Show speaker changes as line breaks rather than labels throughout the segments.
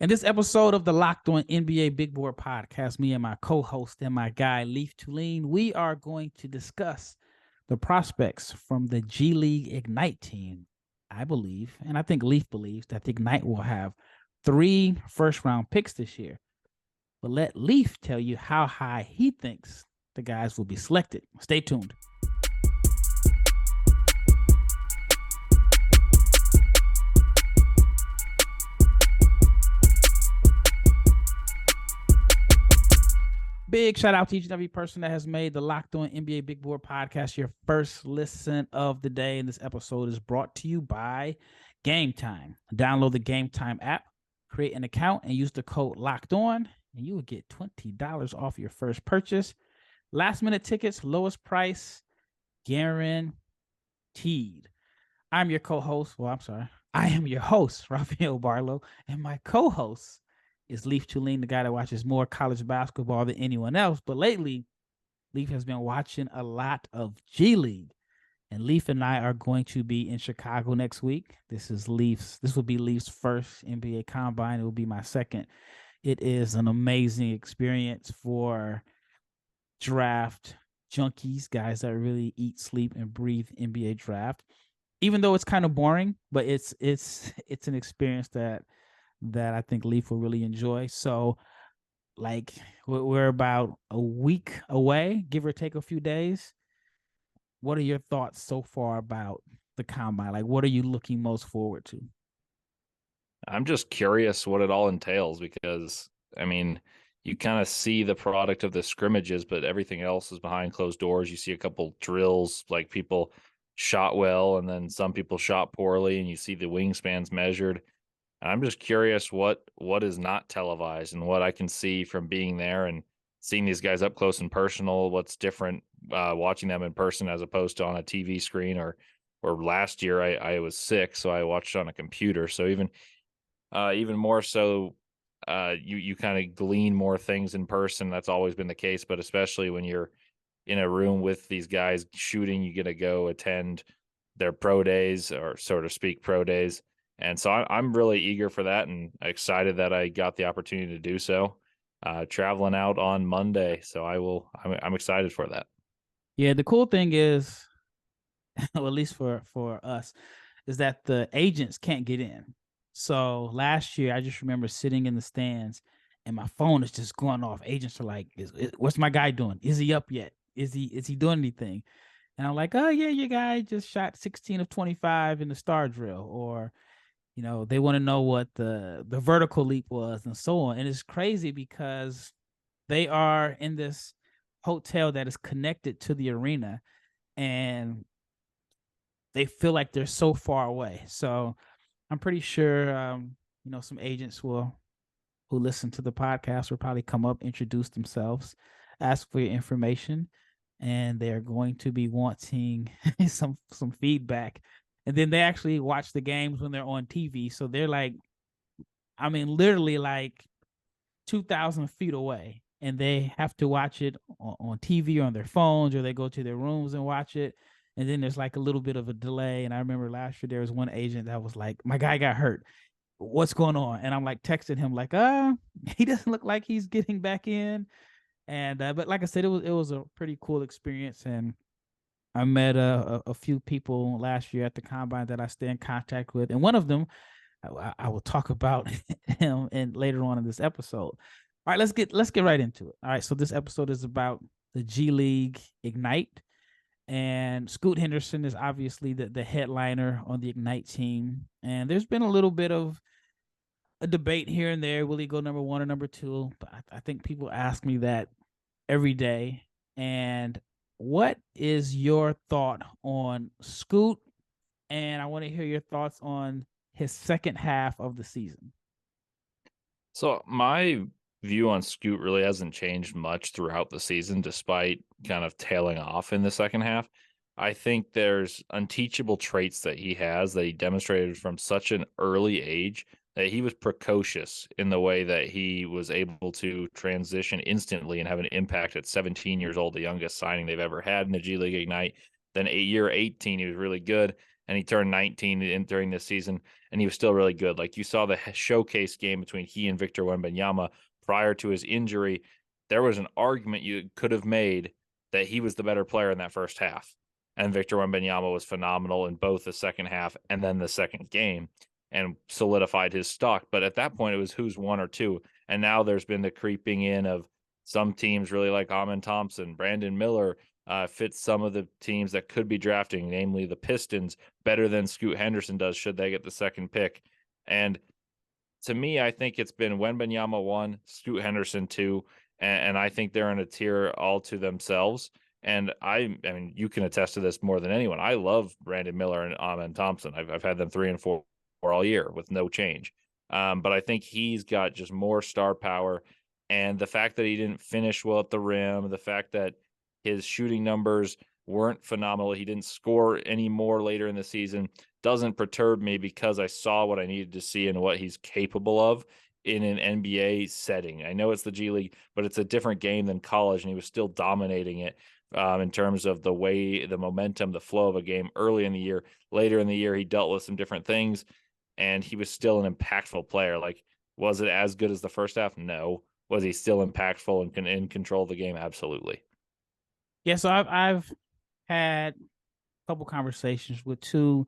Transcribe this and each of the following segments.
In this episode of the Locked On NBA Big Board Podcast, me and my co-host and my guy, Leif Thulin, we are going to discuss the prospects from the G League Ignite team. I believe, and I think Leif believes, that the Ignite will have 3 first-round picks this year. But let Leif tell you how high he thinks the guys will be selected. Stay tuned. Big shout out to each and every person that has made the Locked On NBA Big Board Podcast your first listen of the day. And this episode is brought to you by Gametime. Download the Gametime app, create an account, and use the code Locked On, and you will get $20 off your first purchase. Last minute tickets, lowest price, guaranteed. I am your host, Rafael Barlowe, and my co-host is Leif Thulin, the guy that watches more college basketball than anyone else. But lately, Leif has been watching a lot of G League. And Leif and I are going to be in Chicago next week. This will be Leif's first NBA Combine. It will be my second. It is an amazing experience for draft junkies, guys that really eat, sleep, and breathe NBA draft. Even though it's kind of boring, but it's an experience that I think Leif will really enjoy. So, like, we're about a week away, give or take a few days. What are your thoughts so far about the Combine? Like, what are you looking most forward to?
I'm just curious what it all entails because, I mean, you kind of see the product of the scrimmages, but everything else is behind closed doors. You see a couple drills, like people shot well, and then some people shot poorly, and you see the wingspans measured. I'm just curious what is not televised and what I can see from being there and seeing these guys up close and personal. What's different watching them in person as opposed to on a TV screen or last year I was sick, so I watched on a computer. So even more so, you kind of glean more things in person. That's always been the case, but especially when you're in a room with these guys shooting, you get to go attend their pro days, or so to speak, pro days. And so I'm really eager for that and excited that I got the opportunity to do so. Traveling out on Monday, so I'm excited for that.
Yeah, the cool thing is, well, at least for us, is that the agents can't get in. So last year, I just remember sitting in the stands and my phone is just going off. Agents are like, what's my guy doing? Is he up yet? Is he doing anything? And I'm like, oh, yeah, your guy just shot 16 of 25 in the star drill. Or, you know, they want to know what the vertical leap was and so on. And it's crazy because they are in this hotel that is connected to the arena and they feel like they're so far away. So I'm pretty sure, some agents who listen to the podcast will probably come up, introduce themselves, ask for your information, and they're going to be wanting some feedback. And then they actually watch the games when they're on TV. So they're like, I mean, literally like 2,000 feet away, and they have to watch it on TV or on their phones, or they go to their rooms and watch it. And then there's like a little bit of a delay. And I remember last year there was one agent that was like, my guy got hurt. What's going on? And I'm like texting him like, he doesn't look like he's getting back in. And but like I said, it was a pretty cool experience. And I met a few people last year at the Combine that I stay in contact with. And one of them, I will talk about him and later on in this episode. All right, let's get right into it. All right, so this episode is about the G League Ignite. And Scoot Henderson is obviously the headliner on the Ignite team. And there's been a little bit of a debate here and there. Will he go number 1 or number 2? But I think people ask me that every day. And what is your thought on Scoot? And I want to hear your thoughts on his second half of the season.
So my view on Scoot really hasn't changed much throughout the season, despite kind of tailing off in the second half. I think there's unteachable traits that he has that he demonstrated from such an early age, that he was precocious in the way that he was able to transition instantly and have an impact at 17 years old, the youngest signing they've ever had in the G League Ignite. Then year 18, he was really good. and he turned 19 during this season, and he was still really good. Like, you saw the showcase game between he and Victor Wembanyama prior to his injury. There was an argument you could have made that he was the better player in that first half, and Victor Wembanyama was phenomenal in both the second half and then the second game, and solidified his stock. But at that point, it was who's one or two, and now there's been the creeping in of some teams really like Amen Thompson. Brandon Miller fits some of the teams that could be drafting, namely the Pistons, better than Scoot Henderson does should they get the second pick. And to me, I think it's been Wembanyama 1, Scoot Henderson 2, and I think they're in a tier all to themselves. And I mean, you can attest to this more than anyone. I love Brandon Miller and Amen Thompson. I've had them 3 and 4 all year with no change. But I think he's got just more star power. And the fact that he didn't finish well at the rim, the fact that his shooting numbers weren't phenomenal, he didn't score any more later in the season, doesn't perturb me because I saw what I needed to see and what he's capable of in an NBA setting. I know it's the G League, but it's a different game than college, and he was still dominating it in terms of the way, the momentum, the flow of a game early in the year. Later in the year, he dealt with some different things, and he was still an impactful player. Like, was it as good as the first half? No. Was he still impactful and in control of the game? Absolutely.
Yeah, so I've had a couple conversations with two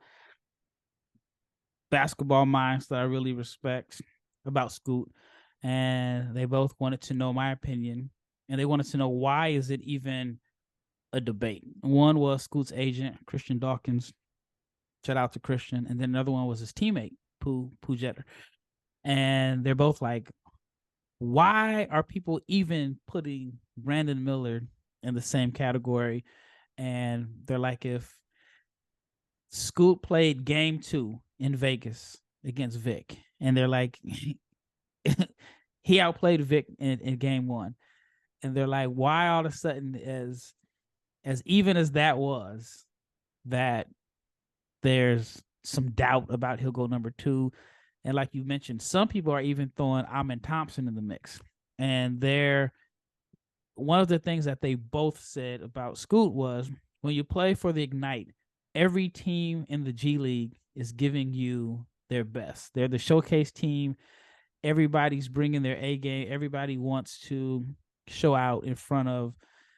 basketball minds that I really respect about Scoot, and they both wanted to know my opinion, and they wanted to know why is it even a debate. One was Scoot's agent, Christian Dawkins. Shout out to Christian. And then another one was his teammate, Pooh Jeter. And they're both like, why are people even putting Brandon Miller in the same category? And they're like, if Scoot played game 2 in Vegas against Vic, and they're like, he outplayed Vic in game 1. And they're like, why all of a sudden, as even as that was, that there's some doubt about he'll go number 2. And like you mentioned, some people are even throwing Amen Thompson in the mix. And one of the things that they both said about Scoot was, when you play for the Ignite, every team in the G League is giving you their best. They're the showcase team. Everybody's bringing their A game. Everybody wants to show out in front of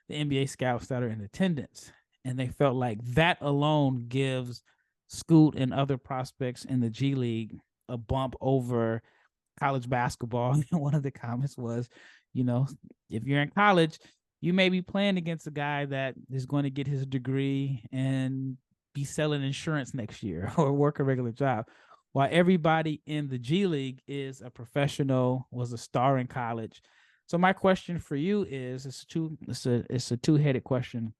the NBA scouts that are in attendance. And they felt like that alone gives Scoot and other prospects in the G League a bump over college basketball. And one of the comments was, if you're in college, you may be playing against a guy that is going to get his degree and be selling insurance next year or work a regular job, while everybody in the G League is a professional, was a star in college. So my question for you is, it's a two-headed question.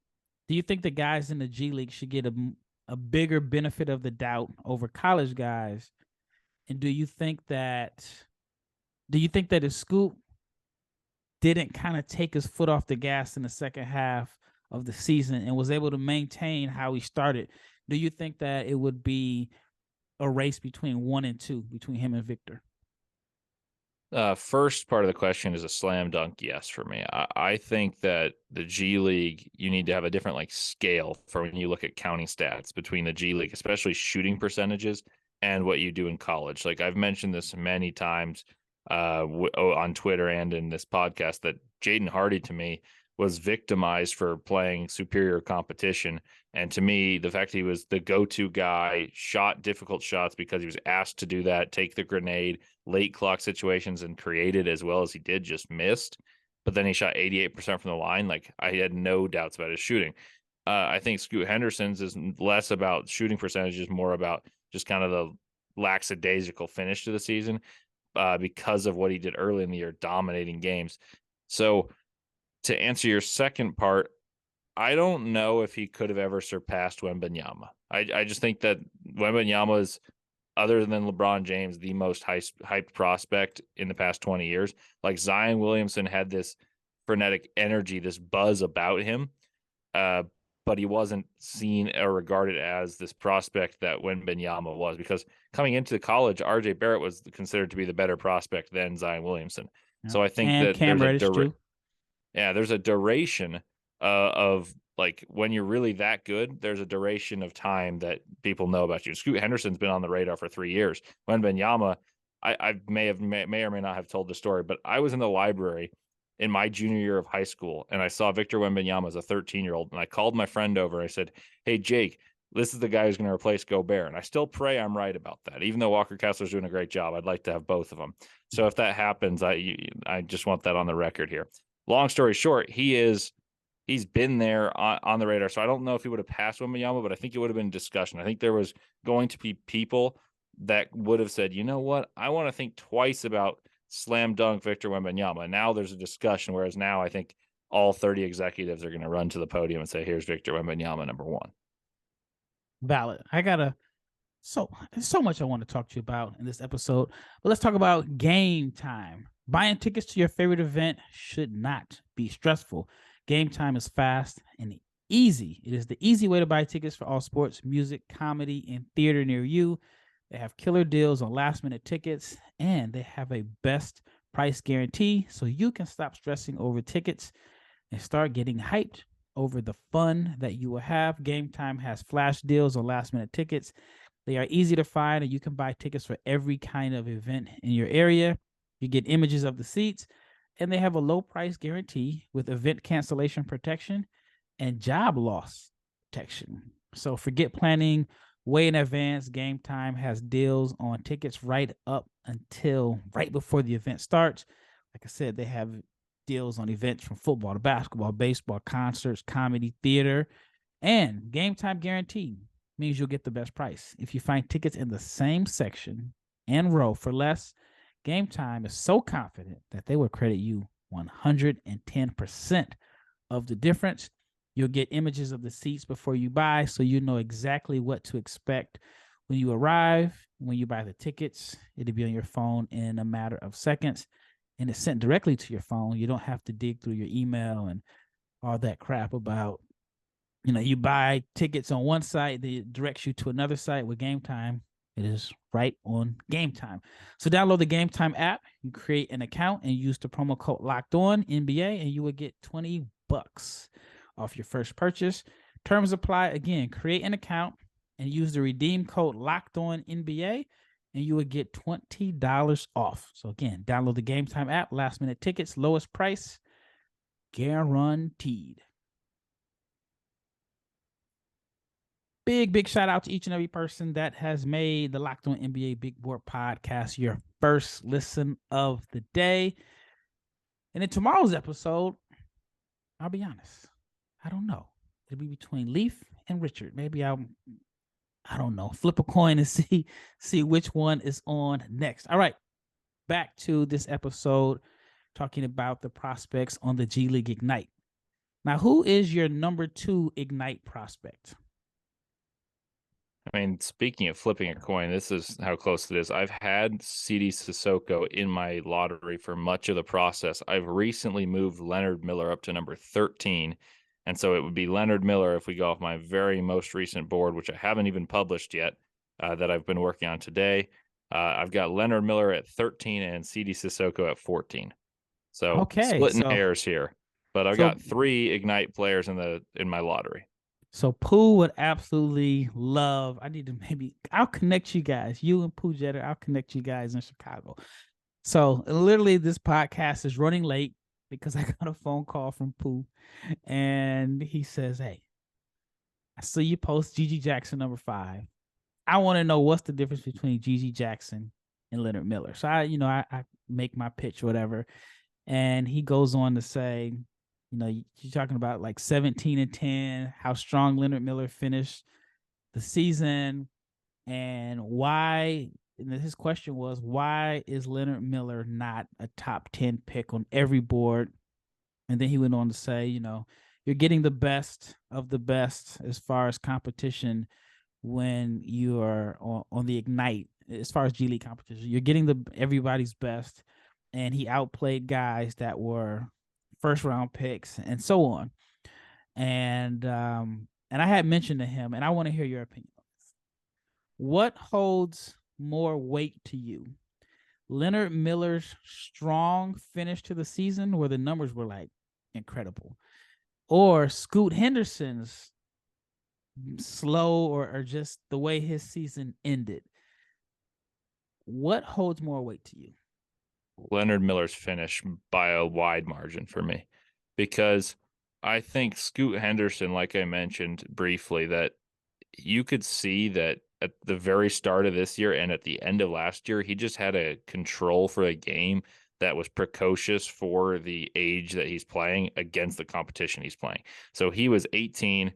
Do you think the guys in the G League should get a bigger benefit of the doubt over college guys? And do you think that if Scoot didn't kind of take his foot off the gas in the second half of the season and was able to maintain how he started, do you think that it would be a race between 1 and 2 between him and Victor?
First part of the question is a slam dunk yes for me. I think that the G League, you need to have a different scale for when you look at counting stats between the G League, especially shooting percentages, and what you do in college. Like, I've mentioned this many times on Twitter and in this podcast, that Jaden Hardy to me was victimized for playing superior competition. And to me, the fact he was the go-to guy, shot difficult shots because he was asked to do that, take the grenade, late clock situations, and created as well as he did, just missed. But then he shot 88% from the line. Like, I had no doubts about his shooting. I think Scoot Henderson's is less about shooting percentages, more about just kind of the lackadaisical finish to the season because of what he did early in the year, dominating games. So to answer your second part, I don't know if he could have ever surpassed Wembanyama. I just think that Wembanyama is, other than LeBron James, the most hyped prospect in the past 20 years. Like, Zion Williamson had this frenetic energy, this buzz about him, but he wasn't seen or regarded as this prospect that Wembanyama was, because coming into college, RJ Barrett was considered to be the better prospect than Zion Williamson.
Yeah.
So I think
and
that
Cam Reddish too.
there's a duration of like when you're really that good, there's a duration of time that people know about you. Scoot Henderson's been on the radar for 3 years. Wembanyama, I may or may not have told the story, but I was in the library in my junior year of high school, and I saw Victor Wembanyama as a 13-year-old, and I called my friend over. I said, "Hey, Jake, this is the guy who's going to replace Gobert," and I still pray I'm right about that. Even though Walker Kessler's doing a great job, I'd like to have both of them. So if that happens, I just want that on the record here. Long story short, he's been there on the radar. So I don't know if he would have passed Wembanyama, but I think it would have been discussion. I think there was going to be people that would have said, you know what, I want to think twice about slam dunk Victor Wembanyama. Now there's a discussion, whereas now I think all 30 executives are going to run to the podium and say, here's Victor Wembanyama, number one.
Valid. So much I want to talk to you about in this episode, but let's talk about Game Time. Buying tickets to your favorite event should not be stressful. Game Time is fast and easy. It is the easy way to buy tickets for all sports, music, comedy, and theater near you. They have killer deals on last-minute tickets, and they have a best price guarantee, so you can stop stressing over tickets and start getting hyped over the fun that you will have. Game Time has flash deals on last-minute tickets. They are easy to find, and you can buy tickets for every kind of event in your area. You get images of the seats, and they have a low price guarantee with event cancellation protection and job loss protection. So forget planning way in advance. Game Time has deals on tickets right up until right before the event starts. Like I said, they have deals on events from football to basketball, baseball, concerts, comedy, theater, and Game Time guarantee means you'll get the best price. If you find tickets in the same section and row for less, Game Time is so confident that they will credit you 110% of the difference. You'll get images of the seats before you buy, so you know exactly what to expect when you arrive. When you buy the tickets, it'll be on your phone in a matter of seconds, and it's sent directly to your phone. You don't have to dig through your email and all that crap about, you buy tickets on one site, they directs you to another site. With Game Time, it is right on Game Time. So download the Game Time app, you create an account, and use the promo code Locked On NBA, and you will get $20 off your first purchase. Terms apply. Again, create an account and use the redeem code Locked On NBA, and you will get $20 off. So again, download the Game Time app. Last minute tickets, lowest price, guaranteed. Big shout out to each and every person that has made the Locked On NBA Big Board podcast your first listen of the day. And in tomorrow's episode, I'll be honest, I don't know. It'll be between Leif and Richard. Maybe I don't know, flip a coin and see which one is on next. All right, back to this episode, talking about the prospects on the G League Ignite. Now, who is your number 2 Ignite prospect?
I mean, speaking of flipping a coin, this is how close it is. I've had Sidy Cissoko in my lottery for much of the process. I've recently moved Leonard Miller up to number 13. And so it would be Leonard Miller if we go off my very most recent board, which I haven't even published yet, that I've been working on today. I've got Leonard Miller at 13 and Sidy Cissoko at 14. So splitting hairs here. But I've got 3 Ignite players in my lottery.
So Pooh would absolutely love. I'll connect you guys. You and Pooh Jetter, I'll connect you guys in Chicago. So literally this podcast is running late because I got a phone call from Pooh, and he says, "Hey, I see you post Gigi Jackson number 5. I want to know what's the difference between Gigi Jackson and Leonard Miller." So I make my pitch or whatever, and he goes on to say, you're talking about like 17-10, how strong Leonard Miller finished the season, and why. And his question was, why is Leonard Miller not a top 10 pick on every board? And then he went on to say, you're getting the best of the best as far as competition when you are on the Ignite, as far as G League competition. You're getting everybody's best, and he outplayed guys that were first round picks and so on. And I had mentioned to him, and I want to hear your opinion on this. What holds more weight to you? Leonard Miller's strong finish to the season, where the numbers were like incredible, or Scoot Henderson's slow or just the way his season ended? What holds more weight to you?
Leonard Miller's finish by a wide margin for me, because I think Scoot Henderson, like I mentioned briefly, that you could see that at the very start of this year and at the end of last year, he just had a control for a game that was precocious for the age that he's playing against the competition he's playing. So he was 18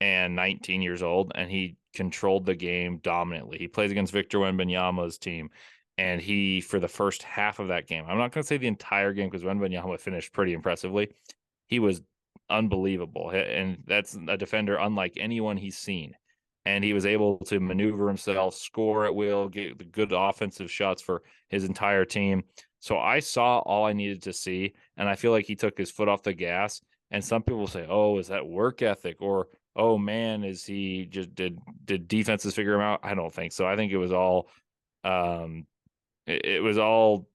and 19 years old, and he controlled the game dominantly. He plays against Victor Wembanyama's team, and he, for the first half of that game, I'm not going to say the entire game because Wembanyama finished pretty impressively. He was unbelievable, and that's a defender unlike anyone he's seen. And he was able to maneuver himself, score at will, get the good offensive shots for his entire team. So I saw all I needed to see, and I feel like he took his foot off the gas. And some people say, "Oh, is that work ethic?" Or, "Oh man, is he just did defenses figure him out?" I don't think so. I think it was all um it was all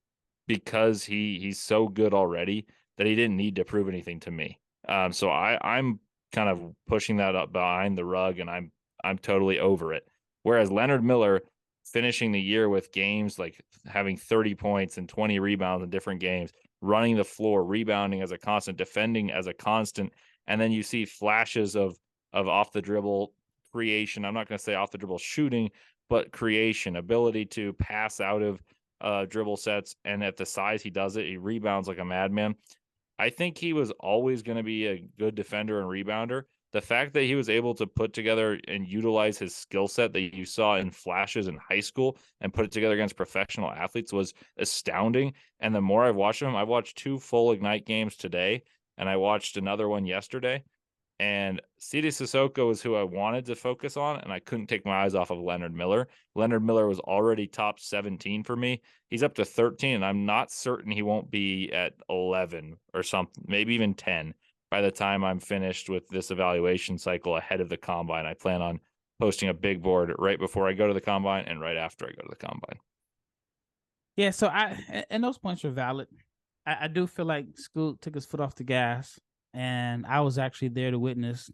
because he's so good already that he didn't need to prove anything to me. So I'm kind of pushing that up behind the rug, and I'm totally over it. Whereas Leonard Miller finishing the year with games like having 30 points and 20 rebounds in different games, running the floor, rebounding as a constant, defending as a constant, and then you see flashes of off the dribble creation. I'm not going to say off the dribble shooting, but creation, ability to pass out of dribble sets, and at the size he does it, he rebounds like a madman. I think he was always going to be a good defender and rebounder. The fact that he was able to put together and utilize his skill set that you saw in flashes in high school and put it together against professional athletes was astounding. And the more I've watched him, I've watched 2 full Ignite games today, and I watched another one yesterday. And Sidy Cissoko is who I wanted to focus on, and I couldn't take my eyes off of Leonard Miller. Leonard Miller was already top 17 for me. He's up to 13, and I'm not certain he won't be at 11 or something, maybe even 10 by the time I'm finished with this evaluation cycle ahead of the combine. I plan on posting a big board right before I go to the combine and right after I go to the combine.
Yeah, so and those points are valid. I do feel like Scoot took his foot off the gas, and I was actually there to witness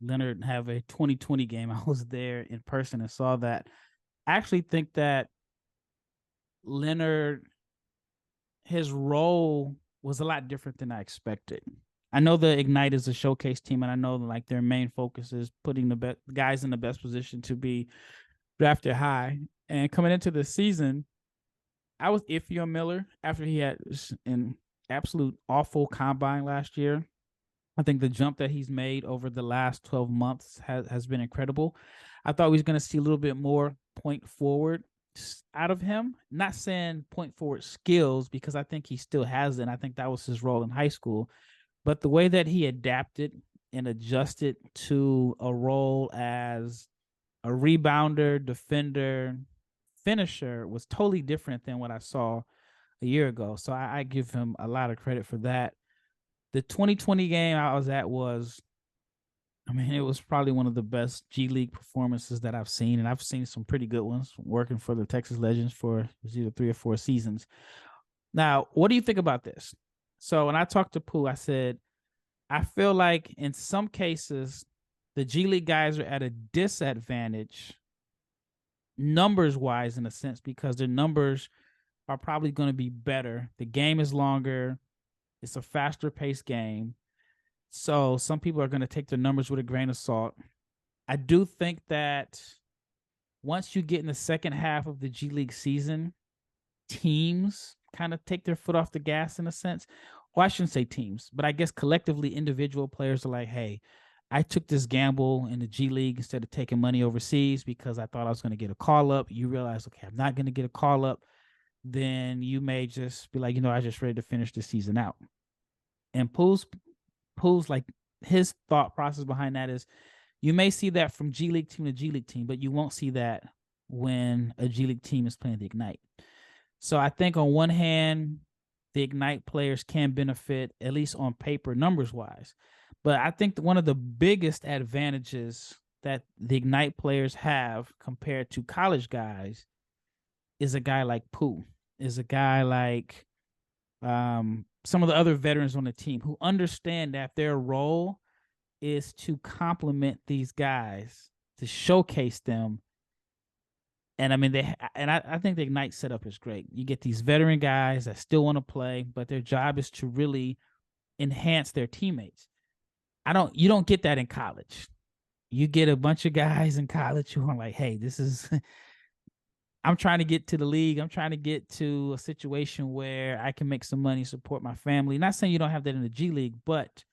Leonard have a 2020 game. I was there in person and saw that. I actually think that Leonard, his role was a lot different than I expected. I know the Ignite is a showcase team, and I know like their main focus is putting the guys in the best position to be drafted high. And coming into the season, I was iffy on Miller after he had an absolute awful combine last year. I think the jump that he's made over the last 12 months has been incredible. I thought we was going to see a little bit more point forward out of him. Not saying point forward skills, because I think he still has it. And I think that was his role in high school. But the way that he adapted and adjusted to a role as a rebounder, defender, finisher was totally different than what I saw a year ago. So I give him a lot of credit for that. The 2020 game I was at was, I mean, it was probably one of the best G League performances that I've seen, and I've seen some pretty good ones working for the Texas Legends for either 3 or 4 seasons. Now, what do you think about this? So when I talked to Pooh, I said, I feel like in some cases, the G League guys are at a disadvantage numbers wise, in a sense, because their numbers are probably going to be better. The game is longer, it's a faster paced game. So some people are going to take their numbers with a grain of salt. I do think that once you get in the second half of the G League season, teams kind of take their foot off the gas in a sense. Well, I shouldn't say teams, but I guess collectively individual players are like, hey, I took this gamble in the G League instead of taking money overseas because I thought I was going to get a call up. You realize, okay, I'm not going to get a call up. Then you may just be like, I just ready to finish the season out. And Pooh's like, his thought process behind that is you may see that from G League team to G League team, but you won't see that when a G League team is playing the Ignite. So I think on one hand, the Ignite players can benefit, at least on paper, numbers wise. But I think one of the biggest advantages that the Ignite players have compared to college guys is a guy like Pooh, is a guy like some of the other veterans on the team who understand that their role is to complement these guys, to showcase them. And I mean, I think the Ignite setup is great. You get these veteran guys that still want to play, but their job is to really enhance their teammates. You don't get that in college. You get a bunch of guys in college who are like, hey, this is I'm trying to get to the league. I'm trying to get to a situation where I can make some money, support my family. Not saying you don't have that in the G League, but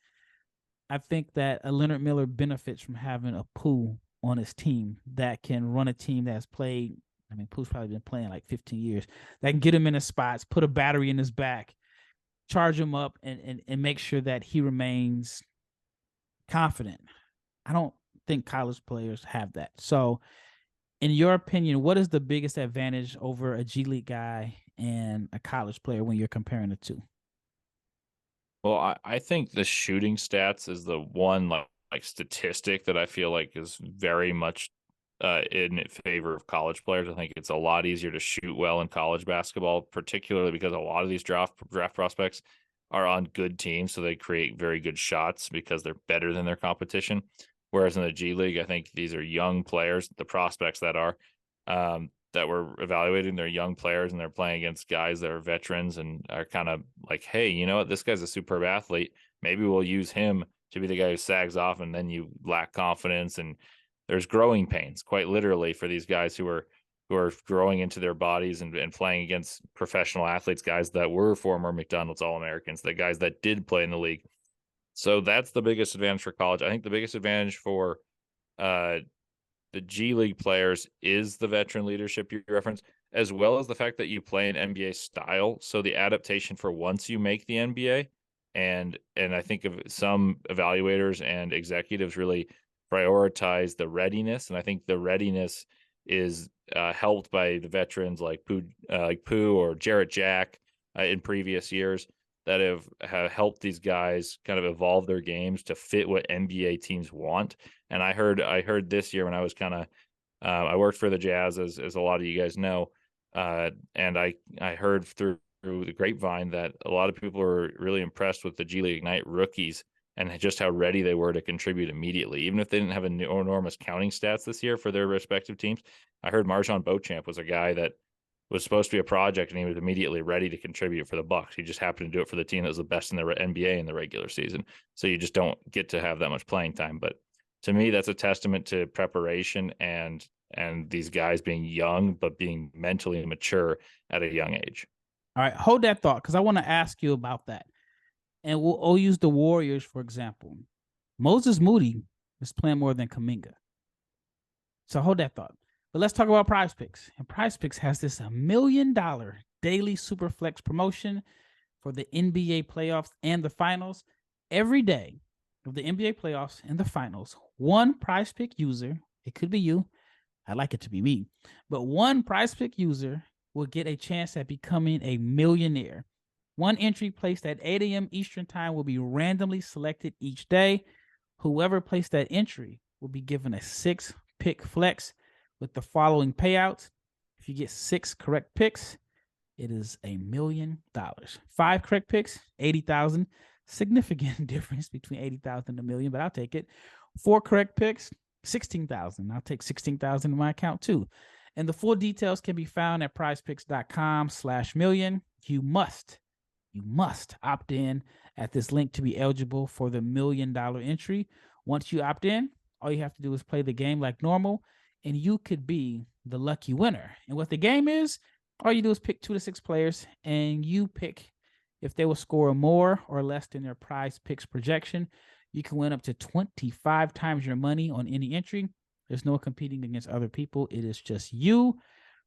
I think that a Leonard Miller benefits from having a Pooh on his team that can run a team that's played. I mean, Pooh's probably been playing like 15 years. That can get him in his spots, put a battery in his back, charge him up, and make sure that he remains confident. I don't think college players have that. So, in your opinion, what is the biggest advantage over a G League guy and a college player when you're comparing the two?
Well, I think the shooting stats is the one like statistic that I feel like is very much in favor of college players. I think it's a lot easier to shoot well in college basketball, particularly because a lot of these draft prospects are on good teams, so they create very good shots because they're better than their competition. Whereas in the G League, I think these are young players, the prospects that we're evaluating, they're young players and they're playing against guys that are veterans and are kind of like, hey, you know what? This guy's a superb athlete. Maybe we'll use him to be the guy who sags off, and then you lack confidence. And there's growing pains, quite literally, for these guys who are growing into their bodies and playing against professional athletes, guys that were former McDonald's All-Americans, the guys that did play in the league. So that's the biggest advantage for college. I think the biggest advantage for the G League players is the veteran leadership you reference, as well as the fact that you play an NBA style. So the adaptation for once you make the NBA, and I think of some evaluators and executives really prioritize the readiness, and I think the readiness is helped by the veterans like Pooh or Jarrett Jack in previous years that have helped these guys kind of evolve their games to fit what NBA teams want. And I heard this year when I was kind of I worked for the Jazz, as a lot of you guys know, and I heard through the grapevine that a lot of people were really impressed with the G League Ignite rookies and just how ready they were to contribute immediately, even if they didn't have enormous counting stats this year for their respective teams. I heard Marjon Beauchamp was a guy that was supposed to be a project, and he was immediately ready to contribute for the Bucks. He just happened to do it for the team that was the best in the NBA in the regular season. So you just don't get to have that much playing time. But to me, that's a testament to preparation and these guys being young, but being mentally mature at a young age.
All right, hold that thought, because I want to ask you about that. And we'll use the Warriors, for example. Moses Moody is playing more than Kuminga. So hold that thought. But let's talk about PrizePicks. And PrizePicks has this $1 million daily Superflex promotion for the NBA playoffs and the finals. Every day of the NBA playoffs and the finals, one PrizePick user, it could be you, I'd like it to be me, but one PrizePick user will get a chance at becoming a millionaire. One entry placed at 8 a.m. Eastern Time will be randomly selected each day. Whoever placed that entry will be given a 6-pick flex with the following payouts. If you get 6 correct picks, it is $1 million. 5 correct picks, 80,000. Significant difference between 80,000 and $1 million, but I'll take it. 4 correct picks, 16,000. I'll take 16,000 in my account too. And the full details can be found at prizepicks.com/million. You must opt in at this link to be eligible for the $1 million entry. Once you opt in, all you have to do is play the game like normal, and you could be the lucky winner. And what the game is, all you do is pick 2 to 6 players, and you pick if they will score more or less than their PrizePicks projection. You can win up to 25 times your money on any entry. There's no competing against other people. It is just you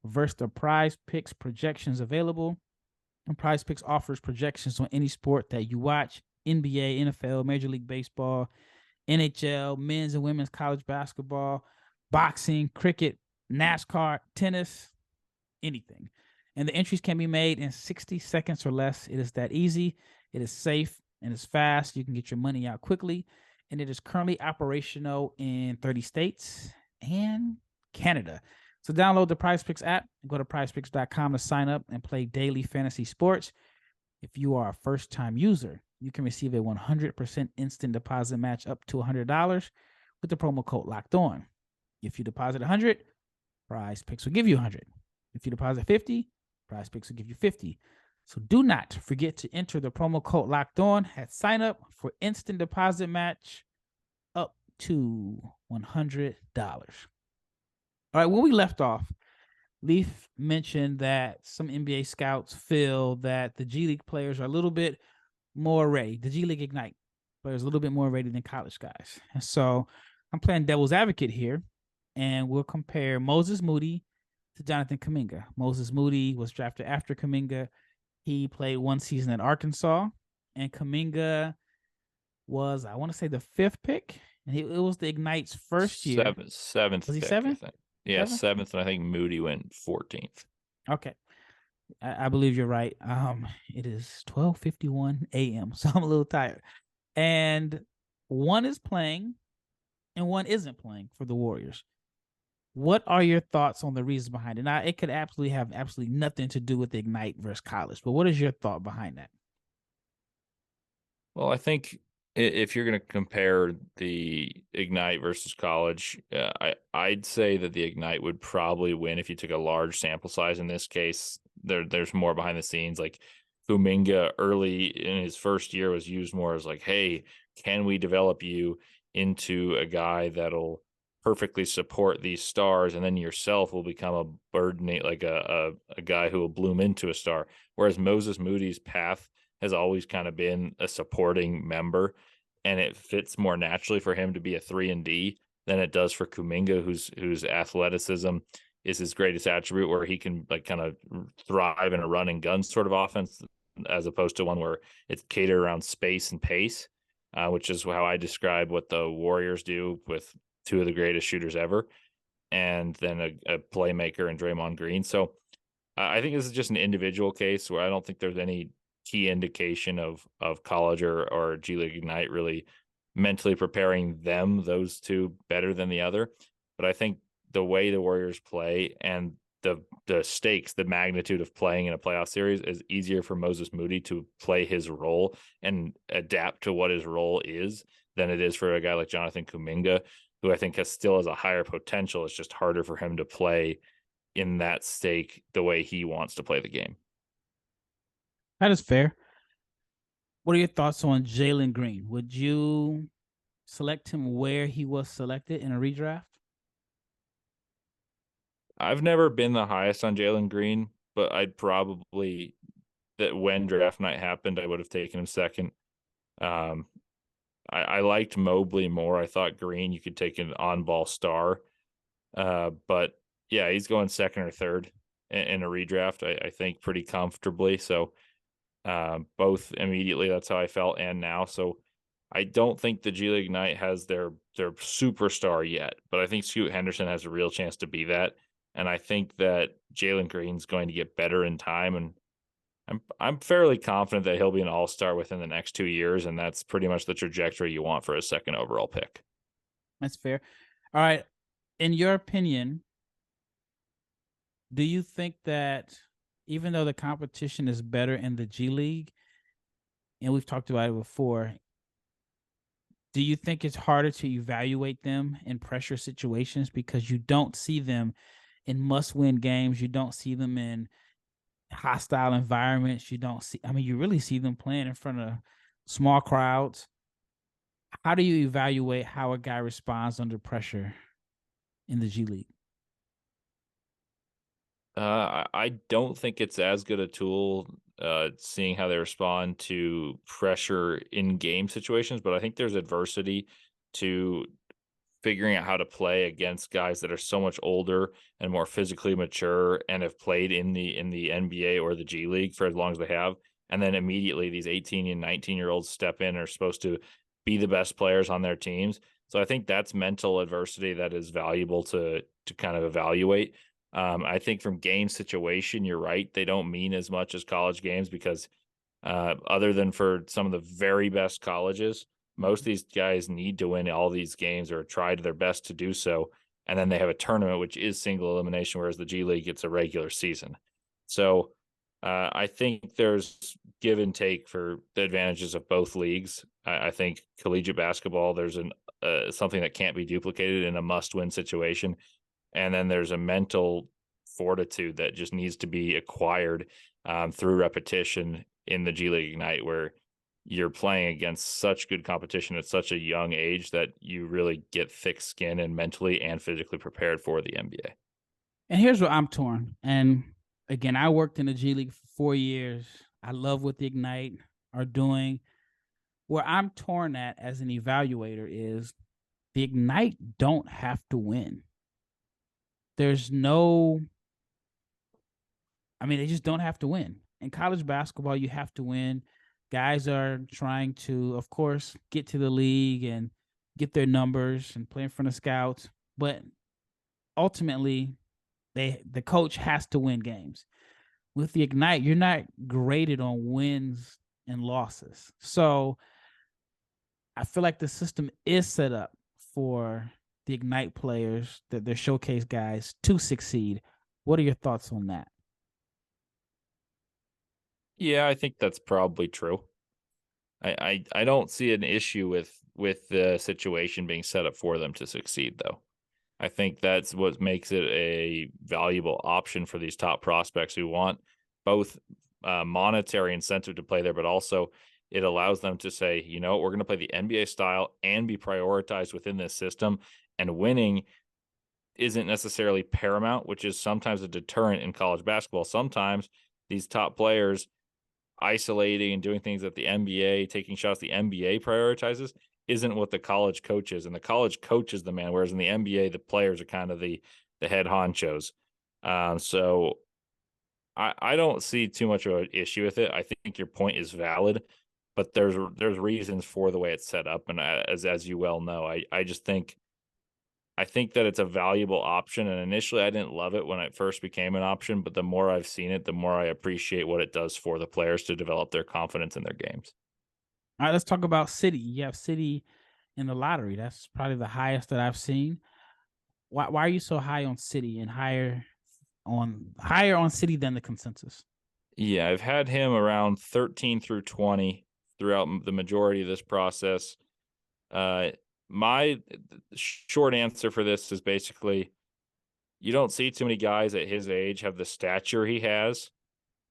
versus the PrizePicks projections available. And PrizePicks offers projections on any sport that you watch: NBA, NFL, Major League Baseball, NHL, men's and women's college basketball, boxing, cricket, NASCAR, tennis, anything. And the entries can be made in 60 seconds or less. It is that easy. It is safe and it's fast. You can get your money out quickly. And it is currently operational in 30 states and Canada. So download the PrizePicks app and go to prizepicks.com to sign up and play daily fantasy sports. If you are a first-time user, you can receive a 100% instant deposit match up to $100 with the promo code Locked On. If you deposit 100, PrizePicks will give you 100. If you deposit 50, PrizePicks will give you 50. So do not forget to enter the promo code Locked On at sign up for instant deposit match up to $100. All right, when we left off, Leif mentioned that some NBA scouts feel that the G League players are a little bit more ready. The G League Ignite players are a little bit more ready than college guys. And so I'm playing devil's advocate here, and we'll compare Moses Moody to Jonathan Kuminga. Moses Moody was drafted after Kuminga. He played one season at Arkansas, and Kuminga was, I want to say, the 5th pick, and it was the Ignite's first year.
Seventh.
Was he
pick,
7th?
I think. Yeah, 7th, and I think Moody went 14th.
Okay. I believe you're right. It is 12:51 a.m., so I'm a little tired. And one is playing and one isn't playing for the Warriors. What are your thoughts on the reasons behind it? Now, it could absolutely have nothing to do with the Ignite versus college, but what is your thought behind that?
Well, I think if you're going to compare the Ignite versus college, I'd say that the Ignite would probably win if you took a large sample size. In this case, there's more behind the scenes. Like Kuminga early in his first year was used more as like, hey, can we develop you into a guy that'll perfectly support these stars, and then yourself will become a burden, like a guy who will bloom into a star. Whereas Moses Moody's path has always kind of been a supporting member, and it fits more naturally for him to be a 3-and-D than it does for Kuminga, whose athleticism is his greatest attribute, where he can like kind of thrive in a run and gun sort of offense, as opposed to one where it's catered around space and pace, which is how I describe what the Warriors do with two of the greatest shooters ever, and then a playmaker in Draymond Green. So I think this is just an individual case where I don't think there's any key indication of college or G League Ignite really mentally preparing those two better than the other. But I think the way the Warriors play and the stakes, the magnitude of playing in a playoff series is easier for Moses Moody to play his role and adapt to what his role is than it is for a guy like Jonathan Kuminga, who I think still has a higher potential. It's just harder for him to play in that stake the way he wants to play the game.
That is fair. What are your thoughts on Jalen Green? Would you select him where he was selected in a redraft?
I've never been the highest on Jalen Green, but I'd probably, that when draft night happened, I would have taken him second. I liked Mobley more. I thought Green, you could take an on-ball star. But yeah, he's going second or third in a redraft, I think, pretty comfortably. So both immediately, that's how I felt, and now. So I don't think the G League Ignite has their superstar yet, but I think Scoot Henderson has a real chance to be that. And I think that Jalen Green's going to get better in time, and I'm fairly confident that he'll be an all-star within the next 2 years, and that's pretty much the trajectory you want for a second overall pick.
That's fair. All right. In your opinion, do you think that even though the competition is better in the G League, and we've talked about it before, do you think it's harder to evaluate them in pressure situations because you don't see them in must-win games? You don't see them in hostile environments. You don't see, you really see them playing in front of small crowds. How do you evaluate how a guy responds under pressure in the G League?
I don't think it's as good a tool seeing how they respond to pressure in game situations, but I think there's adversity to figuring out how to play against guys that are so much older and more physically mature and have played in the NBA or the G League for as long as they have. And then immediately these 18 and 19-year-olds step in and are supposed to be the best players on their teams. So I think that's mental adversity that is valuable to kind of evaluate. I think from game situation, you're right. They don't mean as much as college games because other than for some of the very best colleges, most of these guys need to win all these games or try their best to do so. And then they have a tournament, which is single elimination, whereas the G League, it's a regular season. So I think there's give and take for the advantages of both leagues. I think collegiate basketball, there's something that can't be duplicated in a must-win situation, and then there's a mental fortitude that just needs to be acquired through repetition in the G League Ignite, where you're playing against such good competition at such a young age that you really get thick skin and mentally and physically prepared for the NBA.
And here's where I'm torn. And again, I worked in the G League for 4 years. I love what the Ignite are doing. Where I'm torn at as an evaluator is the Ignite don't have to win. There's no, I mean, they just don't have to win. In college basketball, you have to win. Guys are trying to, of course, get to the league and get their numbers and play in front of scouts. But ultimately, the coach has to win games. With the Ignite, you're not graded on wins and losses. So I feel like the system is set up for the Ignite players, that they're showcase guys, to succeed. What are your thoughts on that?
Yeah, I think that's probably true. I don't see an issue with the situation being set up for them to succeed, though. I think that's what makes it a valuable option for these top prospects who want both monetary incentive to play there, but also it allows them to say, you know, we're going to play the NBA style and be prioritized within this system. And winning isn't necessarily paramount, which is sometimes a deterrent in college basketball. Sometimes these top players isolating and doing things that the NBA, taking shots the NBA prioritizes, isn't what the college coach is. And the college coach is the man, whereas in the NBA, the players are kind of the head honchos. So I don't see too much of an issue with it. I think your point is valid, but there's reasons for the way it's set up. And as you well know, I just think that it's a valuable option. And initially, I didn't love it when it first became an option, but the more I've seen it, the more I appreciate what it does for the players to develop their confidence in their games.
All right, let's talk about Sidy. You have Sidy in the lottery. That's probably the highest that I've seen. Why are you so high on Sidy and higher on Sidy than the consensus?
Yeah, I've had him around 13 through 20 throughout the majority of this process. My short answer for this is basically, you don't see too many guys at his age have the stature he has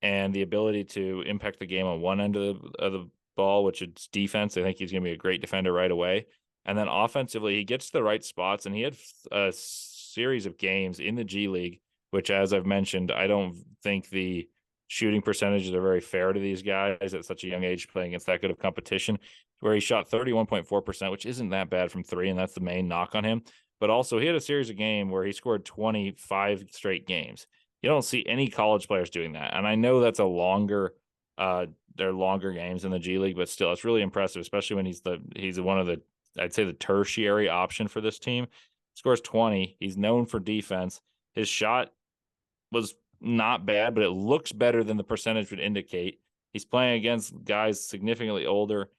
and the ability to impact the game on one end of the ball, which is defense. I think he's going to be a great defender right away. And then offensively, he gets to the right spots, and he had a series of games in the G League, which, as I've mentioned, I don't think the shooting percentages are very fair to these guys at such a young age playing against that good of competition, where he shot 31.4%, which isn't that bad from three, and that's the main knock on him. But also, he had a series of games where he scored 25 straight games. You don't see any college players doing that. And I know that's they're longer games in the G League, but still, it's really impressive, especially when he's one of the, I'd say, the tertiary option for this team. Scores 20. He's known for defense. His shot was not bad, but it looks better than the percentage would indicate. He's playing against guys significantly older,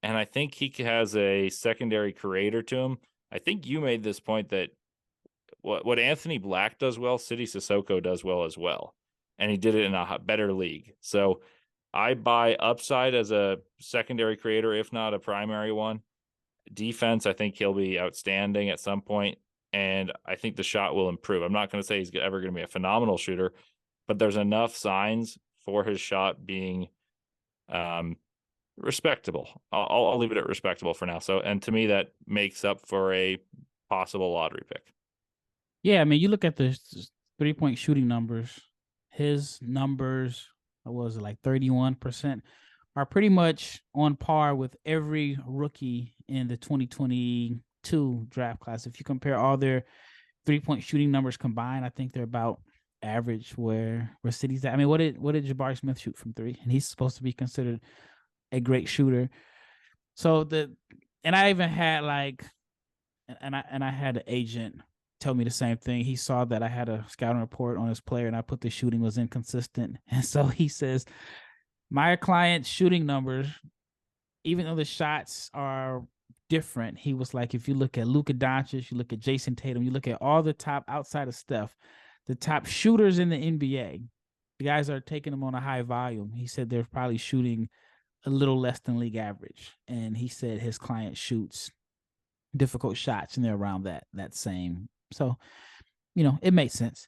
and I think he has a secondary creator to him. I think you made this point that what Anthony Black does well, Sidy Cissoko does well as well, and he did it in a better league. So I buy upside as a secondary creator, if not a primary one. Defense, I think he'll be outstanding at some point, and I think the shot will improve. I'm not going to say he's ever going to be a phenomenal shooter, but there's enough signs for his shot being respectable. I'll leave it at respectable for now. So, and to me, that makes up for a possible lottery pick.
Yeah, I mean, you look at the 3-point shooting numbers. His numbers, what was it, like 31%, are pretty much on par with every rookie in the 2022 draft class. If you compare all their 3-point shooting numbers combined, I think they're about average where Sidy's at. I mean, what did Jabari Smith shoot from three? And he's supposed to be considered a great shooter. So and I even had I had an agent tell me the same thing. He saw that I had a scouting report on his player and I put the shooting was inconsistent. And so he says, my client's shooting numbers, even though the shots are different, he was like, if you look at Luka Doncic, you look at Jason Tatum, you look at all the top outside of Steph, the top shooters in the NBA, The guys are taking them on a high volume. He said they're probably shooting a little less than league average. And he said his client shoots difficult shots and they're around that same. So, it makes sense.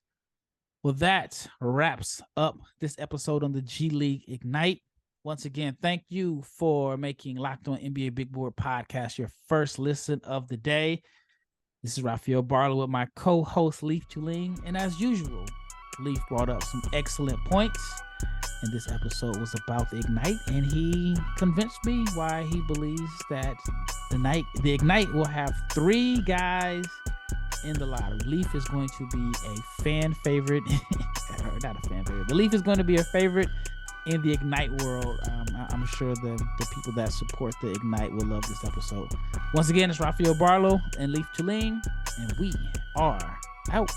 Well, that wraps up this episode on the G League Ignite. Once again, thank you for making Locked On NBA Big Board Podcast your first listen of the day. This is Rafael Barlowe with my co-host Leif Thulin, and as usual, Leif brought up some excellent points, and this episode was about the Ignite, and he convinced me why he believes that the Ignite will have 3 guys in the lottery. Leif is going to be a fan favorite, not a fan favorite, but Leif is going to be a favorite in the Ignite world. I'm sure the people that support the Ignite will love this episode. Once again, it's Rafael Barlowe and Leif Thulin, and we are out.